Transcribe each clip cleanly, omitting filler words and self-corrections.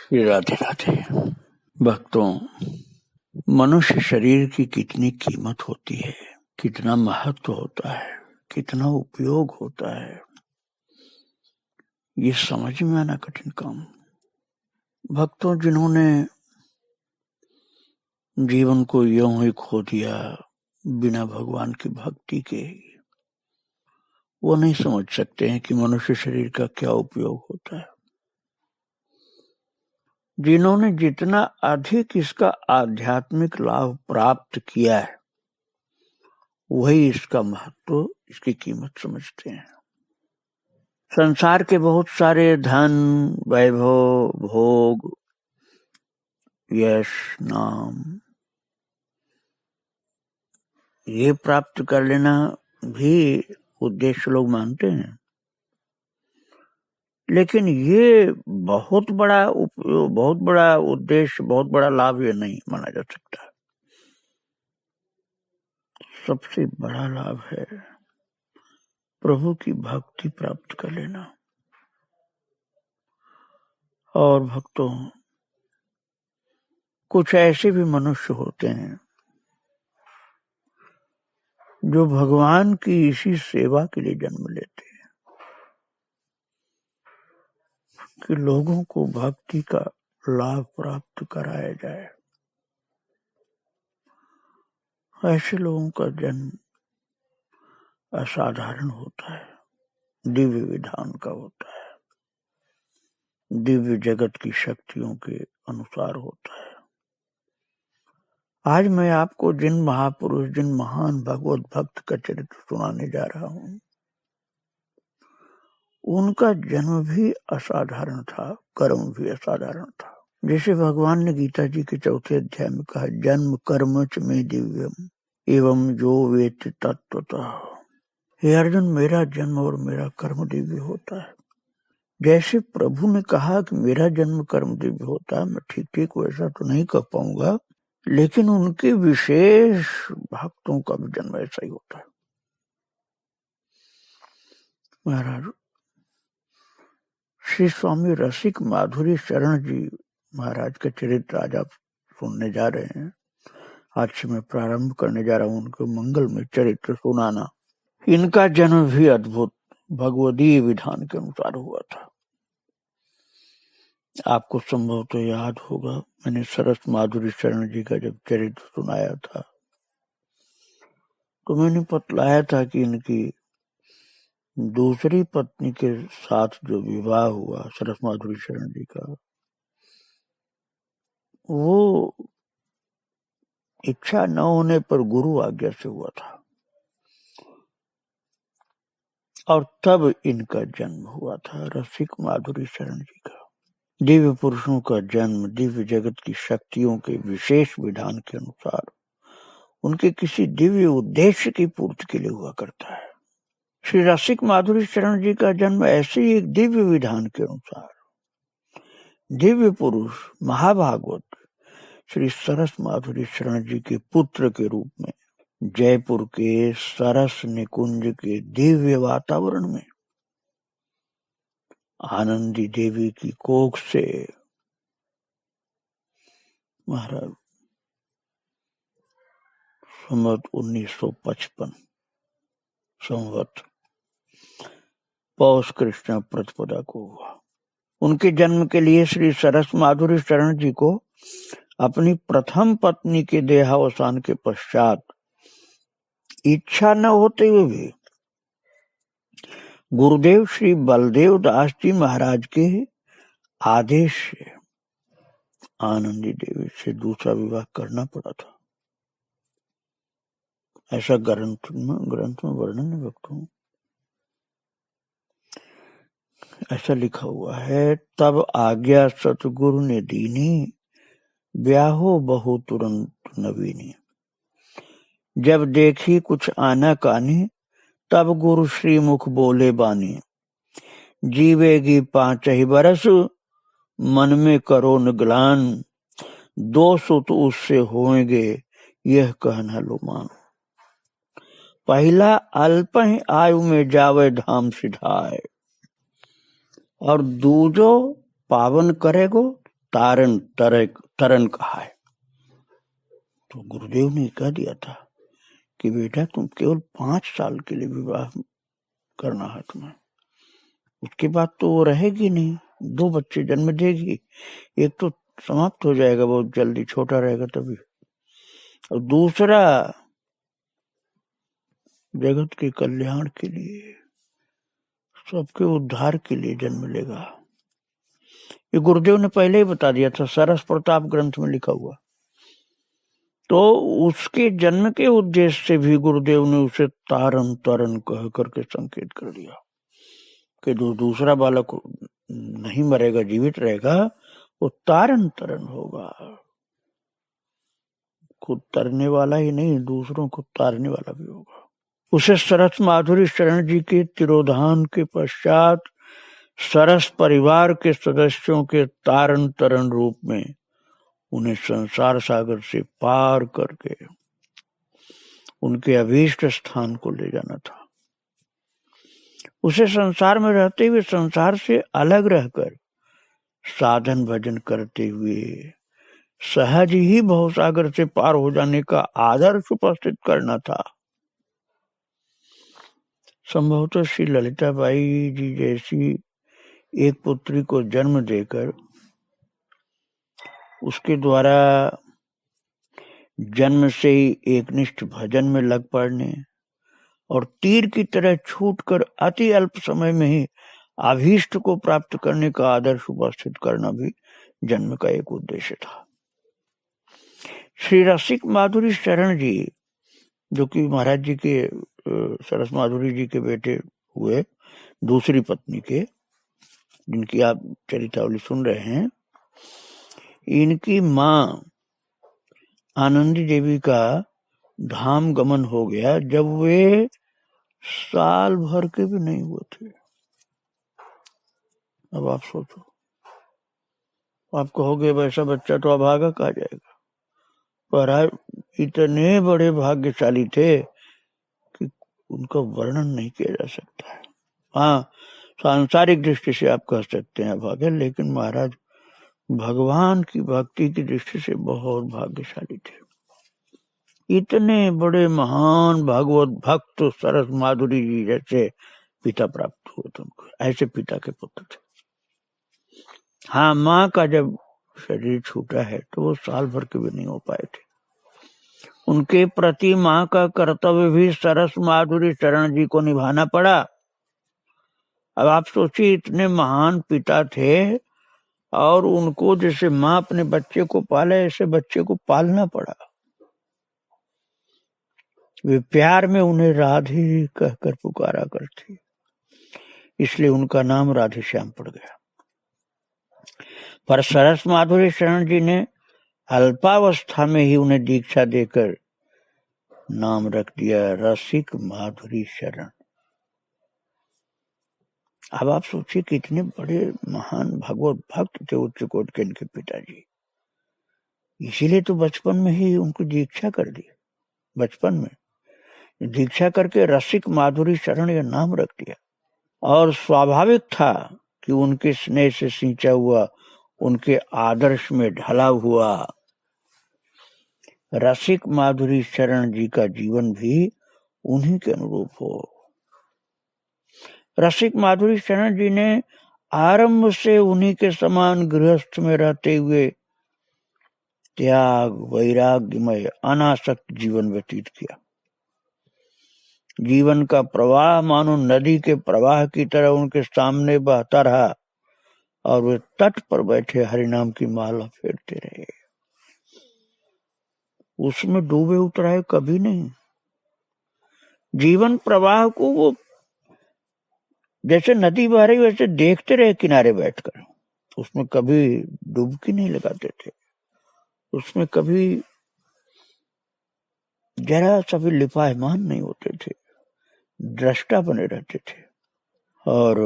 श्री राधे राधे। भक्तों, मनुष्य शरीर की कितनी कीमत होती है, कितना महत्व होता है, कितना उपयोग होता है, ये समझ में आना कठिन काम। भक्तों, जिन्होंने जीवन को यूं ही खो दिया बिना भगवान की भक्ति के, वो नहीं समझ सकते हैं कि मनुष्य शरीर का क्या उपयोग होता है। जिन्होंने जितना अधिक इसका आध्यात्मिक लाभ प्राप्त किया है, वही इसका महत्व, इसकी कीमत समझते हैं। संसार के बहुत सारे धन, वैभव, भोग, यश, नाम, ये प्राप्त कर लेना भी उद्देश्य लोग मानते हैं, लेकिन ये बहुत बड़ा उद्देश्य, बहुत बड़ा लाभ ये नहीं माना जा सकता। सबसे बड़ा लाभ है प्रभु की भक्ति प्राप्त कर लेना। और भक्तों, कुछ ऐसे भी मनुष्य होते हैं जो भगवान की इसी सेवा के लिए जन्म लेते हैं कि लोगों को भक्ति का लाभ प्राप्त कराया जाए। ऐसे लोगों का जन्म असाधारण होता है, दिव्य विधान का होता है, दिव्य जगत की शक्तियों के अनुसार होता है। आज मैं आपको जिन महापुरुष, जिन महान भगवत भक्त का चरित्र सुनाने जा रहा हूं, उनका जन्म भी असाधारण था, कर्म भी असाधारण था। जैसे भगवान ने गीता जी के 4 अध्याय में कहा, जन्म कर्म च में दिव्यम एवं जो वेत्ति तत्वतः। हे अर्जुन, मेरा जन्म और मेरा कर्म दिव्य होता है। जैसे प्रभु ने कहा कि मेरा जन्म कर्म दिव्य होता है, मैं ठीक ठीक वैसा तो नहीं कह पाऊंगा, लेकिन उनके विशेष भक्तों का भी जन्म ऐसा ही होता है। महाराज श्री स्वामी रसिक माधुरी शरण जी महाराज का चरित्र आज आप सुनने जा रहे हैं। आज से मैं प्रारंभ करने जा रहा हूं उनके मंगल में चरित्र सुनाना। इनका जन्म भी अद्भुत भगवदीय विधान के अनुसार हुआ था। आपको संभव तो याद होगा, मैंने सरस माधुरी शरण जी का जब चरित्र सुनाया था तो मैंने बतलाया था कि इनकी दूसरी पत्नी के साथ जो विवाह हुआ सरस माधुरी शरण जी का, वो इच्छा न होने पर गुरु आज्ञा से हुआ था, और तब इनका जन्म हुआ था रसिक माधुरी शरण जी का। दिव्य पुरुषों का जन्म दिव्य जगत की शक्तियों के विशेष विधान के अनुसार उनके किसी दिव्य उद्देश्य की पूर्ति के लिए हुआ करता है। श्री रसिक माधुरी शरण जी का जन्म ऐसे ही एक दिव्य विधान के अनुसार दिव्य पुरुष महाभागवत श्री सरस माधुरी शरण जी के पुत्र के रूप में जयपुर के सरस निकुंज के दिव्य वातावरण में आनंदी देवी की कोख से महाराज संवत 1955 संवत पौष कृष्ण प्रतिपदा को हुआ। उनके जन्म के लिए श्री सरस माधुरी शरण जी को अपनी प्रथम पत्नी के देहावसान के पश्चात इच्छा न होते हुए भी गुरुदेव श्री बलदेव दास जी महाराज के आदेश से आनंदी देवी से दूसरा विवाह करना पड़ा था। ऐसा ग्रंथ में वर्णन है भक्तों। ऐसा लिखा हुआ है, तब आज्ञा सतगुरु ने दीनी, ब्याहो बहु तुरंत नवीनी। जब देखी कुछ आना कानी, तब गुरु श्री मुख बोले बानी। जीवेगी 5 ही बरस, मन में करो न ग्लान। 2 सुत उससे होंगे, यह कहना लो मान। पहला अल्प ही आयु में जावे धाम सिधाए, और दूजो पावन करेगो तरन कहा है। तो गुरुदेव ने कह दिया था कि बेटा तुम केवल 5 साल के लिए विवाह करना है तुम्हें, उसके बाद तो वो रहेगी नहीं, 2 बच्चे जन्म देगी, एक तो समाप्त हो जाएगा बहुत जल्दी, छोटा रहेगा तभी, और दूसरा जगत के कल्याण के लिए, सबके उद्धार के लिए जन्म लेगा। ये गुरुदेव ने पहले ही बता दिया था, सरस प्रताप ग्रंथ में लिखा हुआ। तो उसके जन्म के उद्देश्य से भी गुरुदेव ने उसे तारन तरन कह करके संकेत कर दिया कि जो दूसरा बालक नहीं मरेगा, जीवित रहेगा, वो तारन तरन होगा, खुद तरने वाला ही नहीं, दूसरों को तारने वाला भी होगा। उसे सरस माधुरी शरण जी के तिरोधान के पश्चात सरस परिवार के सदस्यों के तारन तरन रूप में उन्हें संसार सागर से पार करके उनके अभीष्ट स्थान को ले जाना था। उसे संसार में रहते हुए संसार से अलग रहकर साधन भजन करते हुए सहज ही भवसागर से पार हो जाने का आदर्श उपस्थित करना था। संभवतः श्री ललिताबाई जी जैसी एक पुत्री को जन्म देकर उसके द्वारा जन्म से ही एकनिष्ठ भजन में लग पड़ने और तीर की तरह छूटकर अति अल्प समय में ही अभीष्ट को प्राप्त करने का आदर्श उपस्थित करना भी जन्म का एक उद्देश्य था। श्री रसिक माधुरी शरण जी, जो कि महाराज जी के सरस माधुरी जी के बेटे हुए, दूसरी पत्नी के, जिनकी आप चरितावली सुन रहे हैं, इनकी माँ आनंदी देवी का धाम गमन हो गया जब वे साल भर के भी नहीं हुए थे। अब आप सोचो, आप कहोगे वैसा बच्चा तो अभागा कहा जाएगा, पर इतने बड़े भाग्यशाली थे कि उनका वर्णन नहीं किया जा सकता है। हाँ, सांसारिक दृष्टि से आप कह सकते हैं अभागे, लेकिन महाराज भगवान की भक्ति की दृष्टि से बहुत भाग्यशाली थे। इतने बड़े महान भागवत भक्त सरस माधुरी जी जैसे पिता प्राप्त हुए थे उनको, ऐसे पिता के पुत्र थे। हाँ, माँ का जब शरीर छूटा है तो वो साल भर के भी नहीं हो पाए थे। उनके प्रति माँ का कर्तव्य भी सरस माधुरी शरण जी को निभाना पड़ा। अब आप सोचिए, इतने महान पिता थे और उनको जैसे माँ अपने बच्चे को पाले, ऐसे बच्चे को पालना पड़ा। वे प्यार में उन्हें राधे कहकर पुकारा करती, इसलिए उनका नाम राधे श्याम पड़ गया। पर सरस माधुरी शरण जी ने अल्पावस्था में ही उन्हें दीक्षा देकर नाम रख दिया रसिक माधुरी शरण। अब आप सोचिए कितने बड़े महान भगवत भक्त थे उच्च कोटि के इनके पिताजी, इसीलिए तो बचपन में ही उनको दीक्षा कर दी। बचपन में दीक्षा करके रसिक माधुरी शरण यह नाम रख दिया, और स्वाभाविक था कि उनके स्नेह से सींचा हुआ, उनके आदर्श में ढला हुआ रसिक माधुरी शरण जी का जीवन भी उन्हीं के अनुरूप हो। रसिक माधुरी शरण जी ने आरंभ से उन्हीं के समान गृहस्थ में रहते हुए त्याग वैराग्यमय अनासक्त जीवन व्यतीत किया। जीवन का प्रवाह मानो नदी के प्रवाह की तरह उनके सामने बहता रहा और वे तट पर बैठे हरिनाम की माला फेरते रहे। उसमें डूबे उतराए कभी नहीं। जीवन प्रवाह को वो जैसे नदी बह रही वैसे देखते रहे किनारे बैठकर, उसमें कभी डुबकी नहीं लगाते थे, उसमें कभी जरा सा भी लिपायमान नहीं होते थे, दृष्टा बने रहते थे। और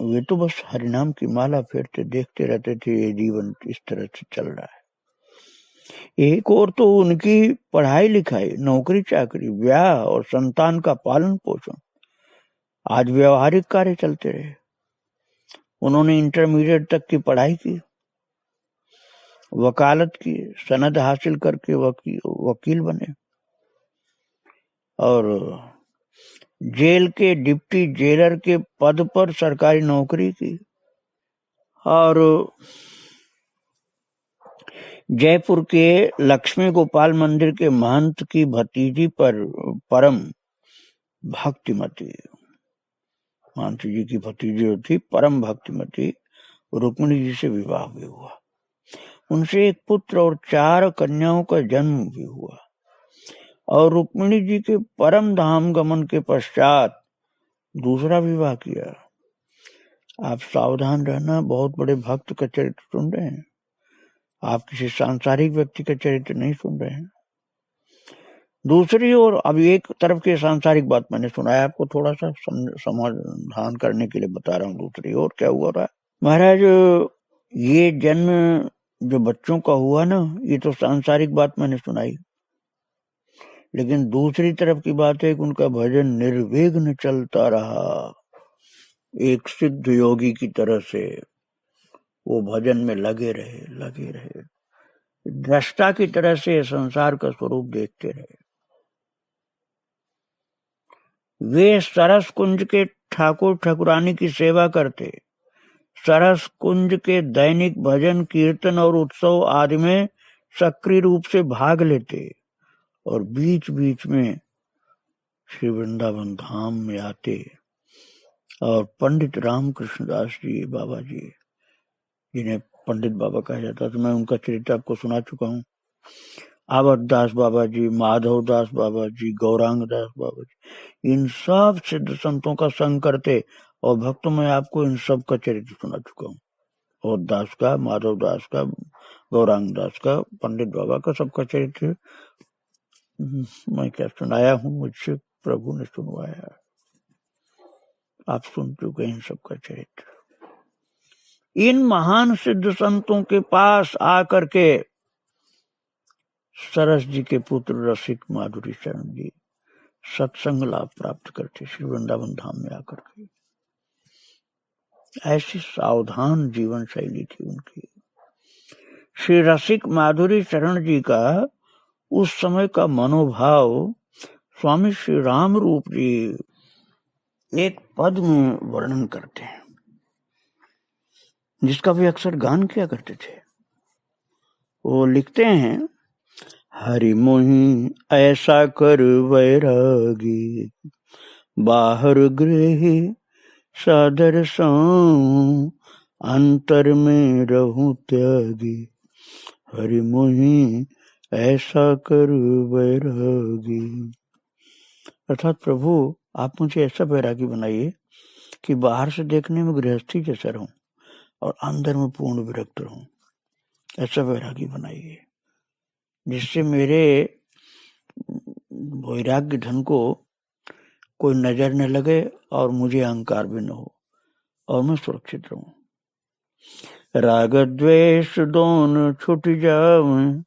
वे तो बस हरिनाम की माला फेरते देखते रहते थे, ये जीवन इस तरह से चल रहा है। एक और तो उनकी पढ़ाई लिखाई, नौकरी चाकरी, ब्याह और संतान का पालन पोषण, आज व्यवहारिक कार्य चलते रहे। उन्होंने इंटरमीडिएट तक की पढ़ाई की, वकालत की, सनद हासिल करके वकील बने और जेल के डिप्टी जेलर के पद पर सरकारी नौकरी की और जयपुर के लक्ष्मी गोपाल मंदिर के महंत की भतीजी पर परम भक्तिमती, महंत जी की भतीजी थी परम भक्तिमती रुक्मिणी जी से विवाह भी हुआ। उनसे एक पुत्र और 4 कन्याओं का जन्म भी हुआ और रुक्मिणी जी के परम धाम गमन के पश्चात दूसरा विवाह किया। आप सावधान रहना, बहुत बड़े भक्त का चरित्र सुन रहे हैं, आप किसी सांसारिक व्यक्ति का चरित्र नहीं सुन रहे हैं। दूसरी ओर अब एक तरफ की सांसारिक बात मैंने सुनाया, आपको थोड़ा सा समाधान करने के लिए बता रहा हूँ। दूसरी ओर क्या हुआ रहा महाराज, ये जन्म जो बच्चों का हुआ ना, ये तो सांसारिक बात मैंने सुनाई, लेकिन दूसरी तरफ की बात है कि उनका भजन निर्विघ्न चलता रहा। एक सिद्ध योगी की तरह से वो भजन में लगे रहे, दृष्टा की तरह से संसार का स्वरूप देखते रहे। वे सरस कुंज के ठाकुर ठाकुरानी की सेवा करते, सरस कुंज के दैनिक भजन कीर्तन और उत्सव आदि में सक्रिय रूप से भाग लेते और बीच बीच में श्री वृंदावन धाम में आते और पंडित रामकृष्ण दास जी बाबा जी, जिन्हें पंडित बाबा कहा जाता, तो मैं उनका चरित्र आपको सुना चुका हूँ। आवध दास बाबा जी, माधव दास बाबा जी, गौरांग दास बाबा जी, इन सब सिद्ध संतों का संग करते और भक्तों में आपको इन सब का चरित्र सुना चुका हूँ। और दास का, माधव दास का, गौरांग दास का, पंडित बाबा का, सबका चरित्र मैं क्या सुनाया हूँ, मुझसे प्रभु ने सुनवाया, आप सुन चुके हैं सबका चरित्र। इन महान सिद्ध संतों के पास आकर के सरस जी के पुत्र रसिक माधुरी शरण जी सत्संग लाभ प्राप्त करते श्री वृंदावन धाम में आकर के। ऐसी सावधान जीवन शैली थी उनकी। श्री रसिक माधुरी शरण जी का उस समय का मनोभाव स्वामी श्री राम रूप जी एक पद में वर्णन करते हैं, जिसका वे अक्सर गान किया करते थे। वो लिखते हैं, हरि मोहि ऐसा कर वैरागी, बाहर गृह सादर सं, अंतर में रहूं त्यागी। हरि मोहि ऐसा कर वैरागी, अर्थात प्रभु आप मुझे ऐसा वैरागी बनाइए कि बाहर से देखने में गृहस्थी जैसा रहूं और अंदर में पूर्ण विरक्त रहूं। ऐसा वैरागी बनाइए जिससे मेरे वैराग्य धन को कोई नजर न लगे और मुझे अहंकार भी न हो और मैं सुरक्षित रहूं। राग द्वेष दोनों छूट जावें,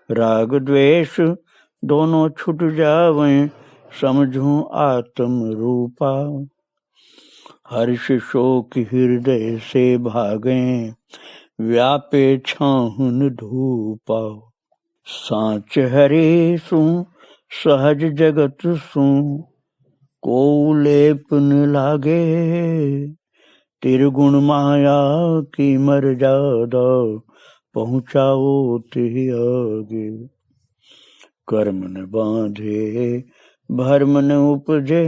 राग द्वेष दोनों छूट जावें, समझूं आत्म रूपा। हर्ष शोक हृदय से भागें, व्यापे छाहुन धूपा। साच हरे सु सहज जगत सु, को लेप न लागे। तिरगुण माया की मर्यादा, पहुँचाओ तिहि आगे। कर्म न बांधे भर्म न उपजे,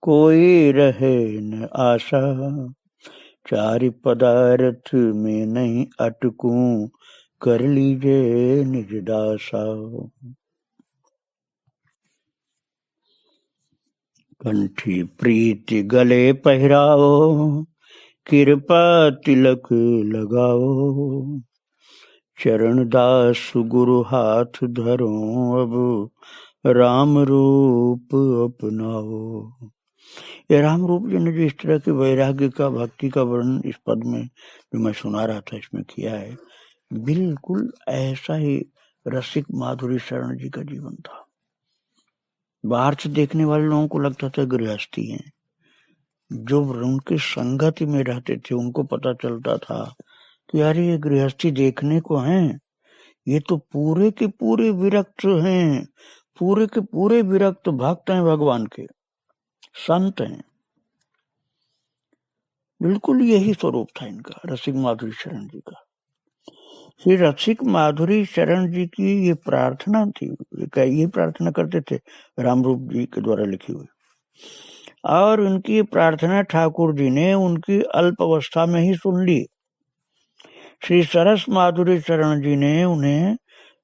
कोई रहे न आशा। चारि पदार्थ में नहीं अटकूं, कर लीजे निज दासा। कंठी प्रीति गले पहराओ, कृपा तिलक लगाओ। चरण दास गुरु हाथ धरो, अब राम रूप अपनाओ। ये राम रूप जी ने जो इस तरह के वैराग्य का, भक्ति का वर्णन इस पद में जो मैं सुना रहा था इसमें किया है, बिल्कुल ऐसा ही रसिक माधुरी शरण जी का जीवन था। बाहर से देखने वाले लोगों को लगता था गृहस्थी हैं, जो उनके संगति में रहते थे उनको पता चलता था कि यार ये गृहस्थी देखने को हैं ये तो पूरे के पूरे विरक्त हैं, पूरे के पूरे विरक्त भक्त हैं भगवान के, संत हैं। बिल्कुल यही स्वरूप था इनका, रसिक माधुरी शरण जी का। फिर रसिक माधुरी शरण जी की ये प्रार्थना थी, ये प्रार्थना करते थे राम रूप जी के द्वारा लिखी हुई, और उनकी प्रार्थना ठाकुर जी ने उनकी अल्प अवस्था में ही सुन ली। श्री सरस माधुरी शरण जी ने उन्हें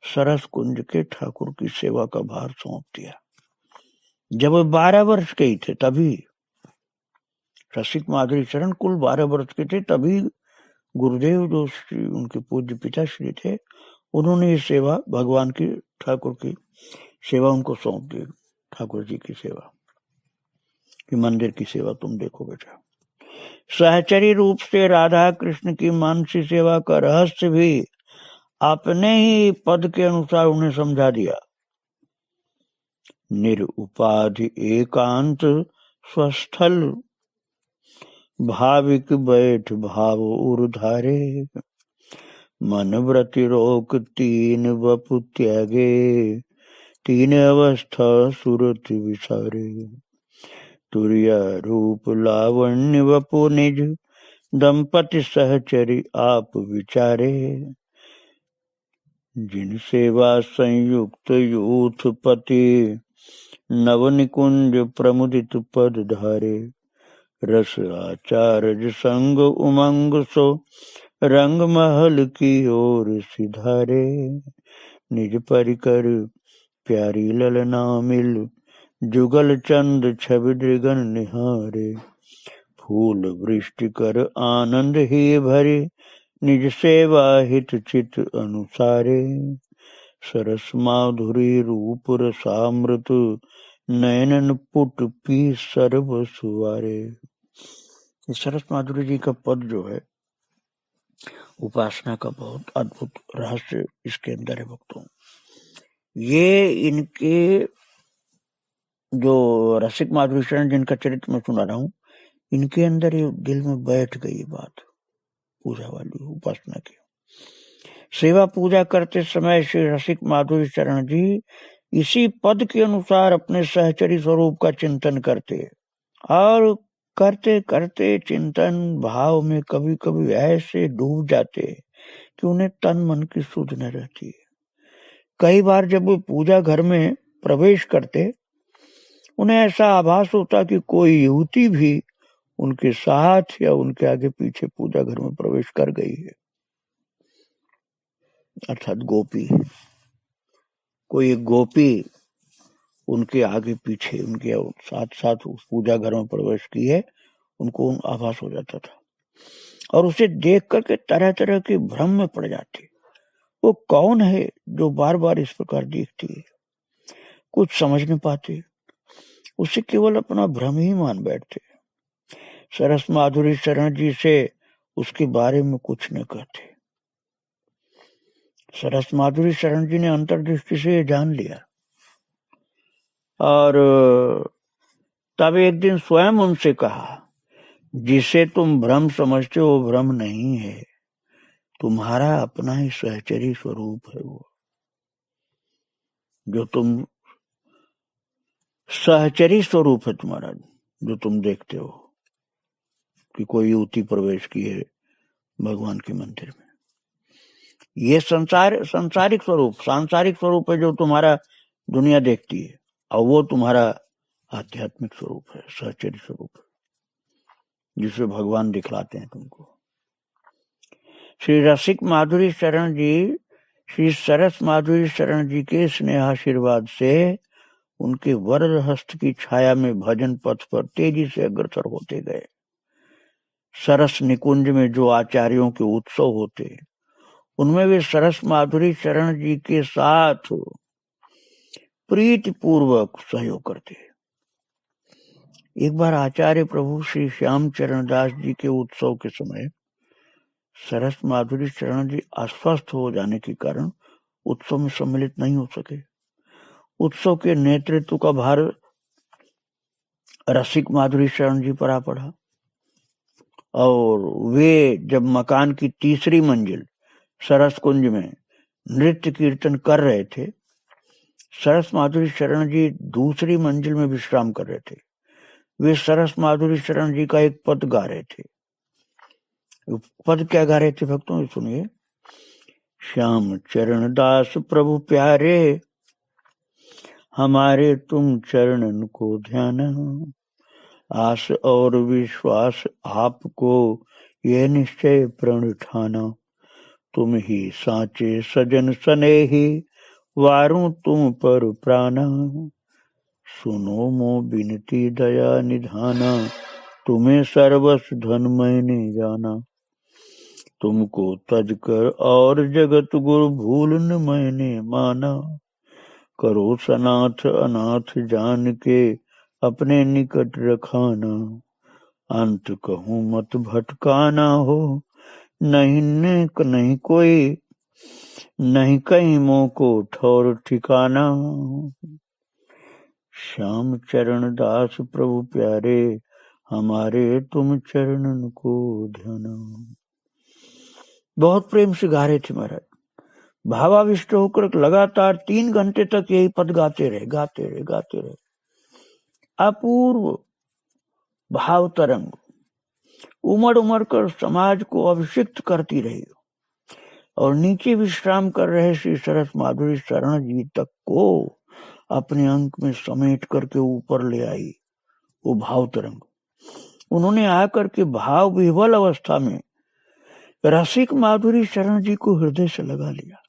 सरस कुंज के ठाकुर की सेवा का भार सौंप दिया। जब वे 12 वर्ष के ही थे, तभी रसिक माधुरी शरण कुल 12 वर्ष के थे, तभी गुरुदेव जो उनके पूज्य पिता श्री थे, उन्होंने ये सेवा भगवान की ठाकुर की सेवा उनको सौंप दी। ठाकुर जी की सेवा, कि मंदिर की सेवा तुम देखो बेटा। सहचरी रूप से राधा कृष्ण की मानसी सेवा का रहस्य भी अपने ही पद के अनुसार उन्हें समझा दिया। निरुपाधि एकांत स्वस्थल, भाविक बैठ भाव उर्धारे, मन व्रति रोक तीन वपु त्यागे, तीन अवस्था सुरत विसारे। तुरिया रूप लावण्य वपु निज, दंपति सहचरी आप विचारे। जिन सेवा संयुक्त यूथ पति, नव निकुंज प्रमुदित पद धारे। रस आचार्य संग उमंग सो, रंग महल की ओर सिधारे। निज परिकर प्यारी ललना मिल, जुगल चंद छवि दृगन निहारे। फूल वृष्टि कर आनंद ही भरे, निज सेवा हित चित अनुसारे। सरस माधुरी रूप रसामृत, नयनन पुट पी सर्व सुवारे। सरस माधुरी जी का पद जो है, उपासना का बहुत अद्भुत रहस्य इसके अंदर है भक्तों। ये इनके जो रसिक माधुरी शरण जिनका चरित्र मैं सुना रहा हूँ, इनके अंदर ये दिल में बैठ गई बात, पूजा वाली उपासना की। सेवा पूजा करते समय श्री रसिक माधुरी शरण जी इसी पद के अनुसार अपने सहचरी स्वरूप का चिंतन करते, और करते करते चिंतन भाव में कभी कभी ऐसे डूब जाते कि उन्हें तन मन की सुध न रहती। कई बार जब वो पूजा घर में प्रवेश करते, उन्हें ऐसा आभास होता कि कोई युवती भी उनके साथ या उनके आगे पीछे पूजा घर में प्रवेश कर गई है, अर्थात गोपी। कोई एक गोपी उनके आगे पीछे, उनके साथ साथ उस पूजा घर में प्रवेश की है, उनको आभास हो जाता था, और उसे देख करके तरह तरह के भ्रम में पड़ जाते। वो कौन है जो बार बार इस प्रकार दिखती है, कुछ समझ नहीं पाते, उसे केवल अपना भ्रम ही मान बैठते। सरस माधुरी शरण जी से उसके बारे में कुछ न कहते। सरस माधुरी शरण जी ने अंतर्दृष्टि से जान लिया, और तब एक दिन स्वयं उनसे कहा, जिसे तुम भ्रम समझते हो वो भ्रम नहीं है, तुम्हारा अपना ही सहचरी स्वरूप है। वो जो तुम सहचरी स्वरूप है तुम्हारा, जो तुम देखते हो कि कोई युवती प्रवेश की है भगवान के मंदिर में, ये सांसारिक स्वरूप है जो तुम्हारा दुनिया देखती है, और वो तुम्हारा आध्यात्मिक स्वरूप है, सहचरी स्वरूप है, जिसे भगवान दिखलाते हैं तुमको। श्री रसिक माधुरी शरण जी, श्री सरस माधुरी शरण जी के स्नेहाशीर्वाद से उनके वरद हस्त की छाया में भजन पथ पर तेजी से अग्रसर होते गए। सरस निकुंज में जो आचार्यों के उत्सव होते, उनमें वे सरस माधुरी शरण जी के साथ प्रीति पूर्वक सहयोग करते। एक बार आचार्य प्रभु श्री श्याम चरण दास जी के उत्सव के समय सरस माधुरी शरण जी अस्वस्थ हो जाने के कारण उत्सव में सम्मिलित नहीं हो सके। उत्सव के नेतृत्व का भार रसिक माधुरी शरण जी पर आ पड़ा, और वे जब मकान की तीसरी मंजिल सरस कुंज में नृत्य कीर्तन कर रहे थे। सरस माधुरी शरण जी दूसरी मंजिल में विश्राम कर रहे थे। वे सरस माधुरी शरण जी का एक पद गा रहे थे। पद क्या गा रहे थे भक्तों, सुनिए। श्याम चरण दास प्रभु प्यारे, हमारे तुम चरणन को ध्यान, आस और विश्वास आपको ये निश्चय प्रण ठाना, तुम ही साचे सजन स्नेही, वारूं तुम पर प्राणा, सुनो मो बिनती दया निधाना, तुम्हें सर्वस धन मैंने जाना, तुमको तज कर और जगत गुरु भूलन मैंने माना, करो सनाथ अनाथ जान के अपने निकट रखाना, अंत कहूँ मत भटकाना हो, नहीं कोई नहीं कहीं मोह को ठौर ठिकाना, श्याम चरण दास प्रभु प्यारे, हमारे तुम चरणन को ध्याना। बहुत प्रेम से गा रहे थे महाराज, भावाविष्ट होकर लगातार 3 घंटे तक यही पद गाते रहे। अपूर्व भाव तरंग उमड़ उमड़ कर समाज को अभिषिक्त करती रही, और नीचे विश्राम कर रहे श्री सरस माधुरी शरण जी तक को अपने अंक में समेट करके ऊपर ले आई वो भाव तरंग। उन्होंने आकर के भाव विह्वल अवस्था में रसिक माधुरी शरण जी को हृदय से लगा लिया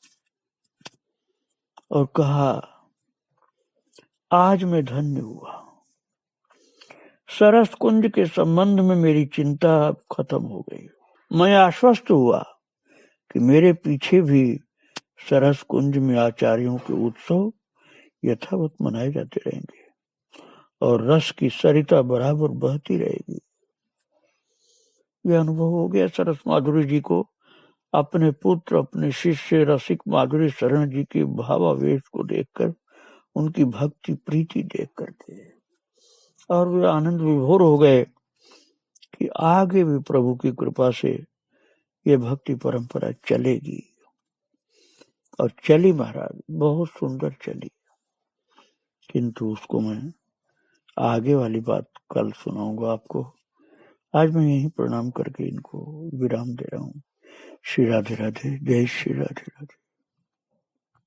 और कहा, आज मैं धन्य हुआ, सरस कुंज के संबंध में मेरी चिंता खत्म हो गई। मैं आश्वस्त हुआ कि मेरे पीछे भी सरस कुंज में आचार्यों के उत्सव यथावत मनाए जाते रहेंगे और रस की सरिता बराबर बहती रहेगी। यह अनुभव हो गया सरस माधुरी जी को, अपने पुत्र अपने शिष्य रसिक माधुरी शरण जी के भावावेश को देखकर, उनकी भक्ति प्रीति देख करके, और वे आनंद विभोर हो गए कि आगे भी प्रभु की कृपा से ये भक्ति परंपरा चलेगी। और चली महाराज, बहुत सुंदर चली, किंतु उसको मैं आगे वाली बात कल सुनाऊंगा आपको। आज मैं यही प्रणाम करके इनको विराम दे रहा हूँ। श्री राधे राधे, जय श्री राधे राधे।